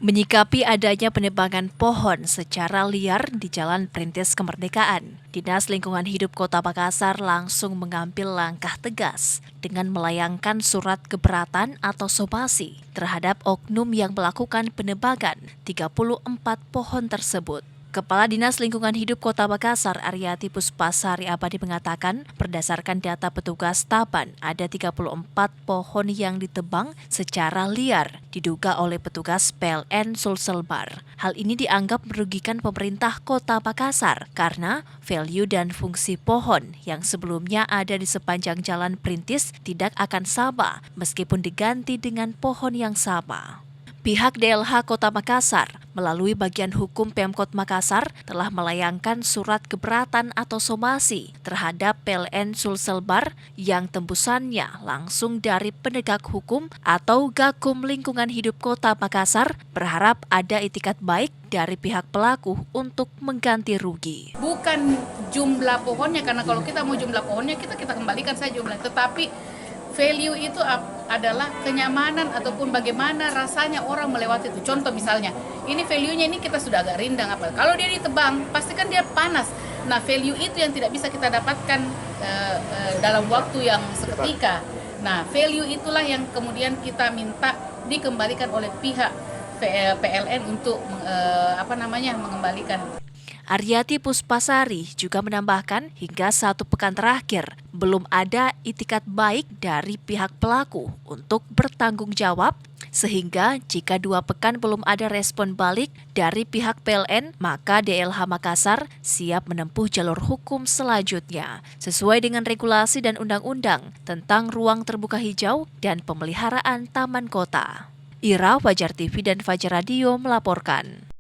Menyikapi adanya penebangan pohon secara liar di Jalan Perintis Kemerdekaan, Dinas Lingkungan Hidup Kota Makassar langsung mengambil langkah tegas dengan melayangkan surat keberatan atau somasi terhadap oknum yang melakukan penebangan 34 pohon tersebut. Kepala Dinas Lingkungan Hidup Kota Makassar, Aryati Puspasari Abadi mengatakan, berdasarkan data petugas Taban, ada 34 pohon yang ditebang secara liar, diduga oleh petugas PLN Sulselbar. Hal ini dianggap merugikan pemerintah Kota Makassar karena value dan fungsi pohon yang sebelumnya ada di sepanjang Jalan Perintis tidak akan sama meskipun diganti dengan pohon yang sama. Pihak DLH Kota Makassar melalui bagian hukum Pemkot Makassar telah melayangkan surat keberatan atau somasi terhadap PLN Sulselbar yang tembusannya langsung dari penegak hukum atau Gakum Lingkungan Hidup Kota Makassar berharap ada itikat baik dari pihak pelaku untuk mengganti rugi. Bukan jumlah pohonnya, karena kalau kita mau jumlah pohonnya kita kembalikan saja jumlah, tetapi value itu adalah kenyamanan ataupun bagaimana rasanya orang melewati itu. Contoh misalnya, ini value-nya ini kita sudah agak rindang apa. Kalau dia ditebang, pasti kan dia panas. Nah, value itu yang tidak bisa kita dapatkan dalam waktu yang seketika. Nah, value itulah yang kemudian kita minta dikembalikan oleh pihak PLN untuk mengembalikan. Aryati Puspasari juga menambahkan hingga 1 pekan terakhir belum ada itikat baik dari pihak pelaku untuk bertanggung jawab, sehingga jika 2 pekan belum ada respon balik dari pihak PLN, maka DLH Makassar siap menempuh jalur hukum selanjutnya sesuai dengan regulasi dan undang-undang tentang ruang terbuka hijau dan pemeliharaan taman kota. Ira, Fajar TV dan Fajar Radio melaporkan.